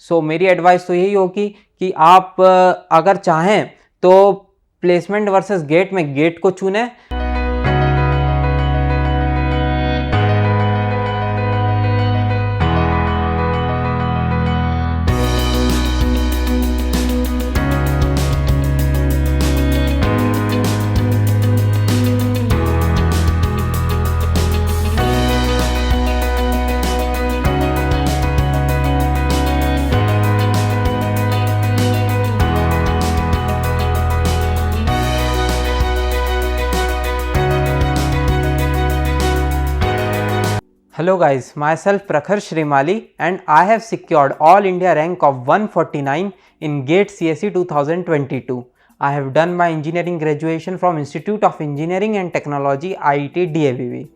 सो मेरी एडवाइस तो यही होगी कि आप अगर चाहें तो प्लेसमेंट वर्सेस गेट में गेट को चुनें। Hello guys, myself Prakhar Shrimali and I have secured All India rank of 149 in GATE CSE 2022. I have done my engineering graduation from Institute of Engineering and Technology IIT DAVV.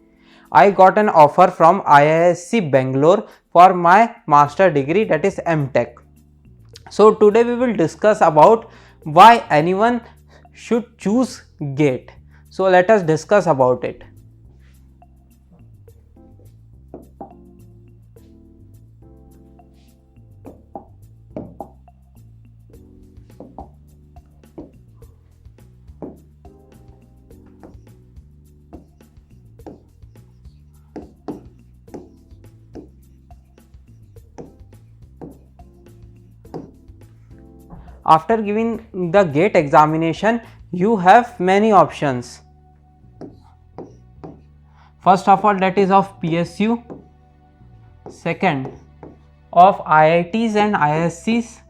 I got an offer from IISc Bangalore for my master degree, that is MTech. So today we will discuss about why anyone should choose GATE. So let us discuss about it. After giving the GATE examination, you have many options. First of all, that is of PSU. Second, of IITs and ISCs.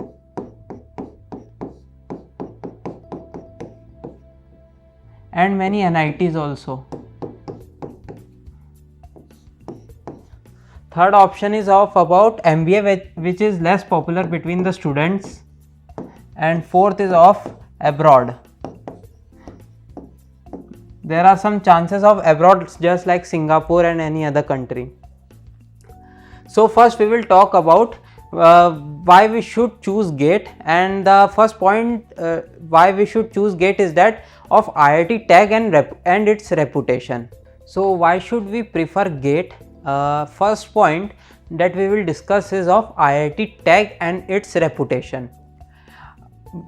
And many NITs also. Third option is of about MBA, which is less popular between the students. And fourth is of abroad. There are some chances of abroad just like Singapore and any other country. So first we will talk about why we should choose GATE, and the first point why we should choose GATE is that of IIT tag and its reputation. So why should we prefer GATE? First point that we will discuss is of IIT tag and its reputation.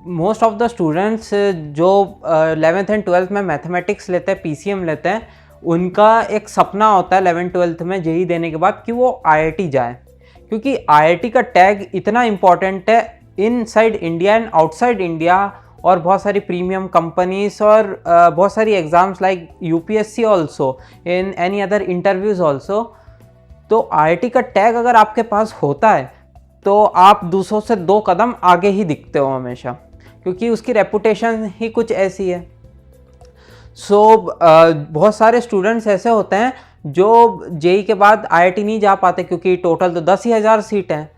Most of the students जो 11th and 12th में mathematics लेते हैं, PCM लेते हैं, उनका एक सपना होता है 11th 12th में जेई देने के बाद कि वो IIT जाए, क्योंकि IIT का टैग इतना इम्पॉर्टेंट है inside India and outside India, और बहुत सारी प्रीमियम कंपनीज और बहुत सारी exams like UPSC also, in any other interviews also. तो IIT का टैग अगर आपके पास होता है तो आप दूसरों से 2 कदम आगे ही दिखते हो हमेशा, क्योंकि उसकी रेपुटेशन ही कुछ ऐसी है. बहुत सारे स्टूडेंट्स ऐसे होते हैं जो जेई के बाद IIT नहीं जा पाते, क्योंकि टोटल तो 10,000 सीट हैं.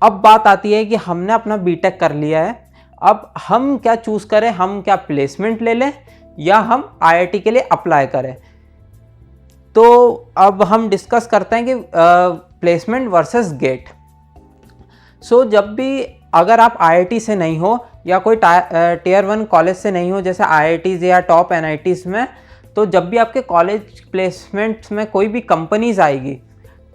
अब बात आती है कि हमने अपना बीटेक कर लिया है, अब हम क्या चूज़ करें, हम क्या प्लेसमेंट ले लें या हम IIT के लिए अप्लाई करें. तो अब हम डिस्कस करते हैं कि प्लेसमेंट वर्सेस गेट. जब भी अगर आप IIT से नहीं हो या कोई Tier 1 कॉलेज से नहीं हो, जैसे IITs या टॉप NITs में, तो जब भी आपके कॉलेज प्लेसमेंट्स में कोई भी कंपनीज आएगी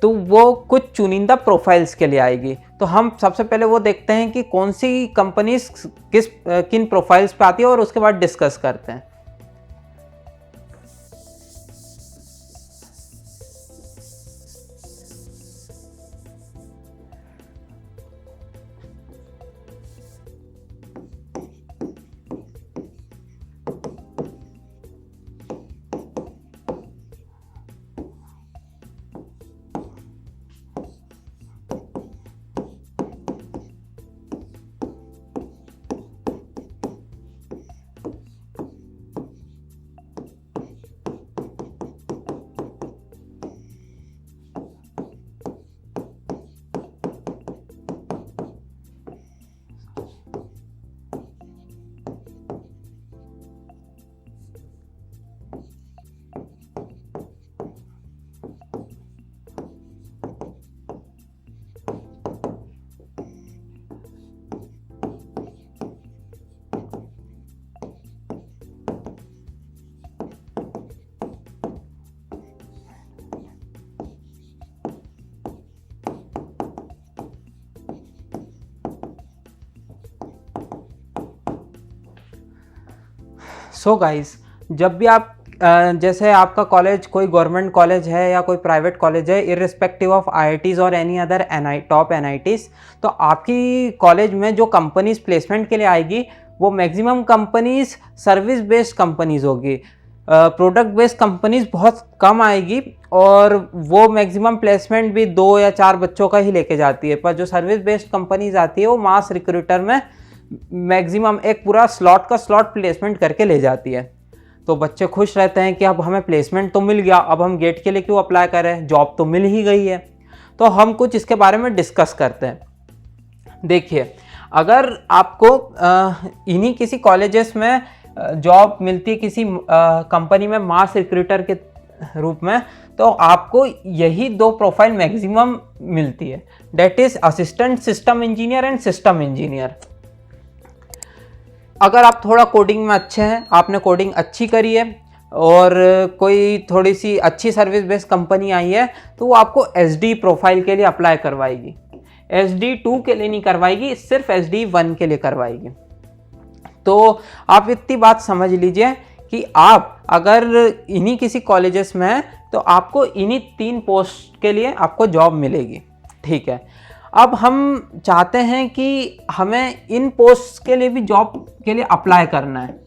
तो वो कुछ चुनिंदा प्रोफाइल्स के लिए आएगी. तो हम सबसे पहले वो देखते हैं कि कौन सी कंपनीज किन प्रोफाइल्स पे आती है और उसके बाद डिस्कस करते हैं. सो गाइस, जब भी आप जैसे आपका कॉलेज कोई गवर्नमेंट कॉलेज है या कोई प्राइवेट कॉलेज है, इररिस्पेक्टिव ऑफ आईआईटीज़ और एनी अदर टॉप एनआईटीज़, तो आपकी कॉलेज में जो कंपनीज प्लेसमेंट के लिए आएगी वो maximum companies service based companies होगी, प्रोडक्ट बेस्ड कंपनीज बहुत कम आएगी, और वो मैक्सिमम प्लेसमेंट भी 2 या 4 बच्चों का ही लेके जाती है। पर जो सर्विस बेस्ड कंपनीज आती है वो मास रिक्रूटर में मैक्सिमम एक पूरा स्लॉट का स्लॉट प्लेसमेंट करके ले जाती है। तो बच्चे खुश रहते हैं कि अब हमें प्लेसमेंट तो मिल गया, अब हम गेट के लिए क्यों अप्लाई करें, जॉब तो मिल ही गई है। तो हम कुछ इसके बारे में डिस्कस करते हैं। देखिए, अगर आपको इन्हीं किसी कॉलेजेस में जॉब मिलती है किसी कंपनी में मास रिक्रूटर के रूप में, तो आपको यही 2 प्रोफाइल मैक्सिमम मिलती है, that is assistant system engineer and system engineer. अगर आप थोड़ा कोडिंग में अच्छे हैं, आपने कोडिंग अच्छी करी है और कोई थोड़ी सी अच्छी सर्विस बेस्ड कंपनी आई है, तो वो आपको SD प्रोफाइल के लिए अप्लाई करवाएगी, SD2 के लिए नहीं करवाएगी, सिर्फ SD1 के लिए करवाएगी। तो आप इतनी बात समझ लीजिए कि आप अगर इन्हीं किसी कॉलेजेस में हैं तो आपको इन्हीं 3 पोस्ट के लिए आपको जॉब मिलेगी। ठीक है, अब हम चाहते हैं कि हमें इन पोस्ट के लिए भी जॉब के लिए अप्लाई करना है।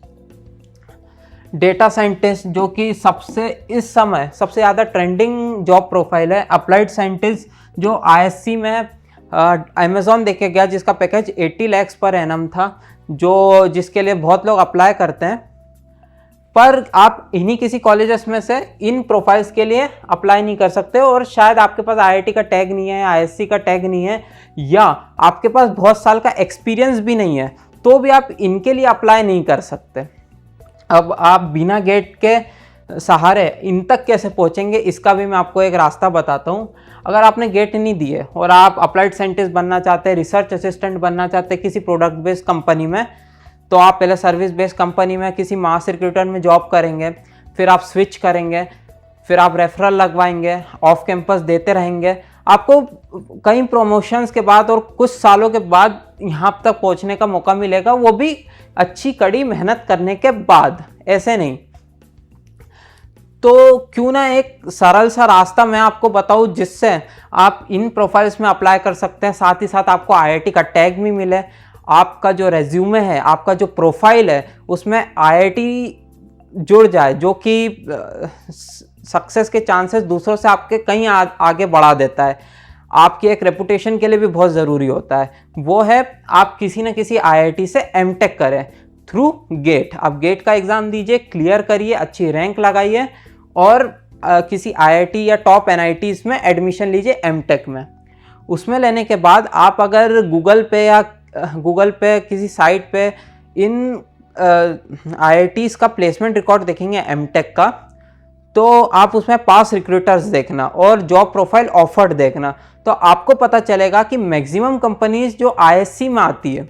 डेटा साइंटिस्ट, जो कि सबसे इस समय सबसे ज़्यादा ट्रेंडिंग जॉब प्रोफाइल है। अप्लाइड साइंटिस्ट, जो ISC में अमेज़ॉन देखे गया, जिसका पैकेज 80 लाख पर एनम था, जिसके लिए बहुत लोग अप्लाई करते हैं। पर आप इन्हीं किसी कॉलेजेस में से इन प्रोफाइल्स के लिए अप्लाई नहीं कर सकते, और शायद आपके पास IIT का टैग नहीं है, ISC का टैग नहीं है, या आपके पास बहुत साल का एक्सपीरियंस भी नहीं है, तो भी आप इनके लिए अप्लाई नहीं कर सकते। अब आप बिना गेट के सहारे इन तक कैसे पहुंचेंगे, इसका भी मैं आपको एक रास्ता बताता हूं। अगर आपने गेट नहीं दी है और आप अप्लाइड साइंटिस्ट बनना चाहते हैं, रिसर्च असिस्टेंट बनना चाहते हैं किसी प्रोडक्ट बेस्ड कंपनी में, तो आप पहले सर्विस बेस्ड कंपनी में किसी मास रिक्रूटर में जॉब करेंगे, फिर आप स्विच करेंगे, फिर आप रेफरल लगवाएंगे, ऑफ कैंपस देते रहेंगे। आपको कई प्रमोशंस के बाद और कुछ सालों के बाद यहाँ तक पहुँचने का मौका मिलेगा, वो भी अच्छी कड़ी मेहनत करने के बाद, ऐसे नहीं। तो क्यों ना एक सरल सा रास्ता मैं आपको बताऊं जिससे आप इन प्रोफाइल्स में अप्लाई कर सकते हैं, साथ ही साथ आपको IIT का टैग भी मिले, आपका जो रेज्यूमे है, आपका जो प्रोफाइल है, उसमें IIT जुड़ जाए, जो कि सक्सेस के चांसेस दूसरों से आपके कहीं आगे बढ़ा देता है। आपकी एक रेपुटेशन के लिए भी बहुत ज़रूरी होता है, वो है आप किसी न किसी IIT से MTech करें थ्रू गेट। आप गेट का एग्ज़ाम दीजिए, क्लियर करिए, अच्छी रैंक लगाइए, और किसी IIT या टॉप NITs में एडमिशन लीजिए MTech में। उसमें लेने के बाद आप अगर गूगल पे किसी साइट पे इन IITs का प्लेसमेंट रिकॉर्ड देखेंगे MTech का, तो आप उसमें पास रिक्रूटर्स देखना और जॉब प्रोफाइल ऑफर्ड देखना, तो आपको पता चलेगा कि मैक्सिमम कंपनीज जो ISC में आती है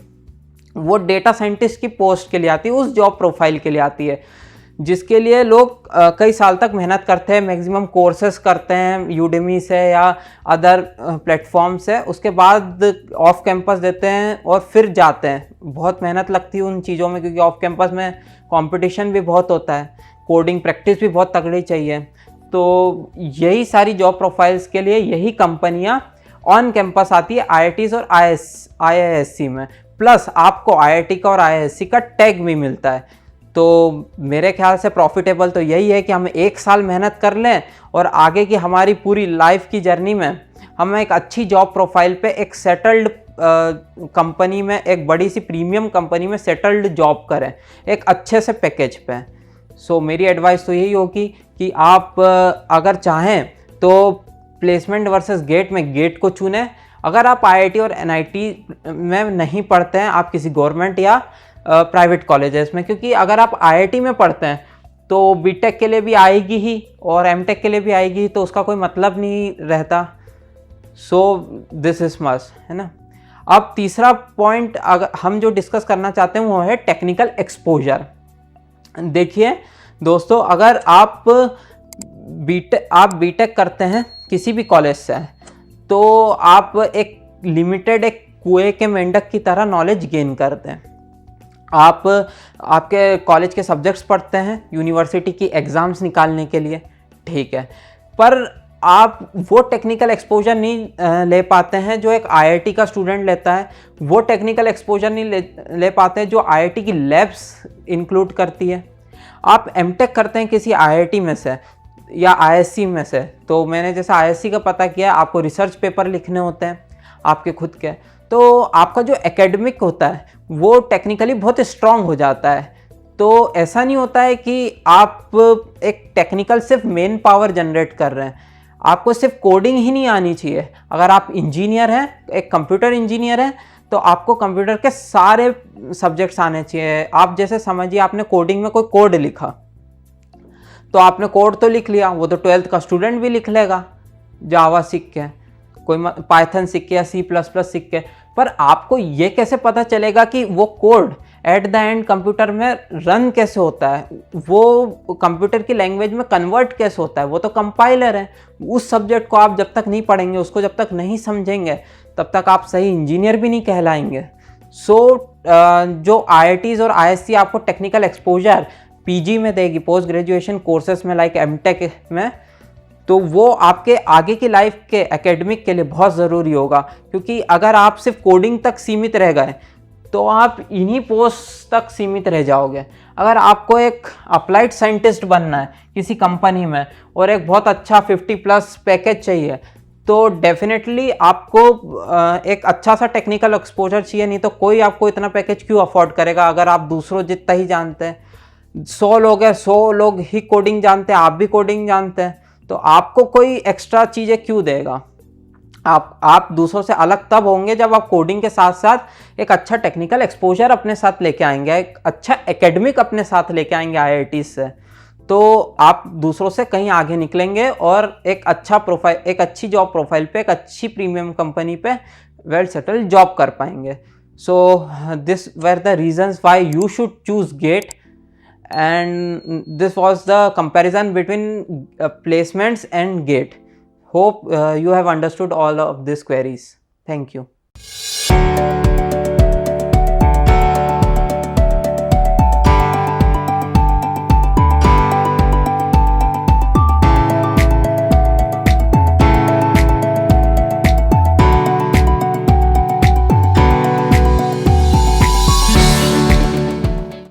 वो डेटा साइंटिस्ट की पोस्ट के लिए आती है, उस जॉब प्रोफाइल के लिए आती है, जिसके लिए लोग कई साल तक मेहनत करते हैं, मैक्सिमम कोर्सेज करते हैं यूडेमी से या अदर प्लेटफॉर्म से, उसके बाद ऑफ कैंपस देते हैं और फिर जाते हैं। बहुत मेहनत लगती है उन चीज़ों में, क्योंकि ऑफ कैंपस में कंपटीशन भी बहुत होता है, कोडिंग प्रैक्टिस भी बहुत तगड़ी चाहिए। तो यही सारी जॉब प्रोफाइल्स के लिए यही कंपनियां ऑन कैंपस आती है IITs और IISc में, प्लस आपको IIT का और IISc का टैग भी मिलता है। तो मेरे ख्याल से प्रॉफिटेबल तो यही है कि हम 1 साल मेहनत कर लें और आगे की हमारी पूरी लाइफ की जर्नी में हम एक अच्छी जॉब प्रोफाइल पे एक सेटल्ड कंपनी में, एक बड़ी सी प्रीमियम कंपनी में सेटल्ड जॉब करें एक अच्छे से पैकेज पे। सो मेरी एडवाइस तो यही होगी कि आप अगर चाहें तो प्लेसमेंट वर्सेस गेट में गेट को चुनें। अगर आप IIT और NIT में नहीं पढ़ते हैं, आप किसी गवर्नमेंट या प्राइवेट कॉलेजेस में, क्योंकि अगर आप IIT में पढ़ते हैं तो BTech के लिए भी आएगी ही और MTech के लिए भी आएगी, तो उसका कोई मतलब नहीं रहता। सो दिस इज मस्ट, है ना। अब तीसरा पॉइंट अगर हम जो डिस्कस करना चाहते हैं वो है टेक्निकल एक्सपोजर। देखिए दोस्तों, अगर आप बीटेक करते हैं किसी भी कॉलेज से, तो आप एक लिमिटेड एक कुएं के मेंढक की तरह नॉलेज गेन करते हैं। आप आपके कॉलेज के सब्जेक्ट्स पढ़ते हैं यूनिवर्सिटी की एग्ज़ाम्स निकालने के लिए, ठीक है, पर आप वो टेक्निकल एक्सपोजर नहीं ले पाते हैं जो एक आईआईटी का स्टूडेंट लेता है, वो टेक्निकल एक्सपोजर नहीं ले पाते हैं जो आईआईटी की लैब्स इंक्लूड करती है। आप एमटेक करते हैं किसी आईआईटी में से या आईएससी में से, तो मैंने जैसे आईएससी का पता किया, आपको रिसर्च पेपर लिखने होते हैं आपके खुद के, तो आपका जो एकेडमिक होता है वो टेक्निकली बहुत स्ट्रांग हो जाता है। तो ऐसा नहीं होता है कि आप एक टेक्निकल सिर्फ मेन पावर जनरेट कर रहे हैं, आपको सिर्फ कोडिंग ही नहीं आनी चाहिए। अगर आप इंजीनियर हैं, एक कंप्यूटर इंजीनियर हैं, तो आपको कंप्यूटर के सारे सब्जेक्ट्स आने चाहिए। आप जैसे समझिए आपने कोडिंग में कोई कोड लिखा, तो आपने कोड तो लिख लिया, वो तो 12th का स्टूडेंट भी लिख लेगा जावा सीख के, कोई पाइथन सीख के या C++ सीख के, पर आपको ये कैसे पता चलेगा कि वो code at the end computer में रन कैसे होता है, वो कंप्यूटर की लैंग्वेज में कन्वर्ट कैसे होता है, वो तो कंपाइलर है। उस सब्जेक्ट को आप जब तक नहीं पढ़ेंगे, उसको जब तक नहीं समझेंगे, तब तक आप सही इंजीनियर भी नहीं कहलाएंगे। जो आईआईटीज़ और आईएससी आपको टेक्निकल एक्सपोजर पीजी में देगी, पोस्ट ग्रेजुएशन कोर्सेज में लाइक एमटेक में, तो वो आपके आगे की लाइफ के एकेडमिक के लिए बहुत ज़रूरी होगा। क्योंकि अगर आप सिर्फ कोडिंग तक सीमित रह गए तो आप इन्हीं पोस्ट तक सीमित रह जाओगे। अगर आपको एक अप्लाइड साइंटिस्ट बनना है किसी कंपनी में और एक बहुत अच्छा 50+ पैकेज चाहिए, तो डेफिनेटली आपको एक अच्छा सा टेक्निकल एक्सपोजर चाहिए, नहीं तो कोई आपको इतना पैकेज क्यों अफोर्ड करेगा। अगर आप दूसरों जितना ही जानते हैं, 100 लोग हैं, 100 लोग ही कोडिंग जानते हैं, आप भी कोडिंग जानते हैं, तो आपको कोई एक्स्ट्रा चीज़ें क्यों देगा। आप दूसरों से अलग तब होंगे जब आप कोडिंग के साथ साथ एक अच्छा टेक्निकल एक्सपोजर अपने साथ लेके आएंगे, एक अच्छा एकेडमिक अपने साथ लेके आएंगे आईआईटी से, तो आप दूसरों से कहीं आगे निकलेंगे और एक अच्छा प्रोफाइल, एक अच्छी जॉब प्रोफाइल पे, एक अच्छी प्रीमियम कंपनी पे वेल सेटल जॉब कर पाएंगे। So this were the reasons why you should choose GATE, and this was the comparison between placements and GATE. Hope you have understood all of these queries. Thank you.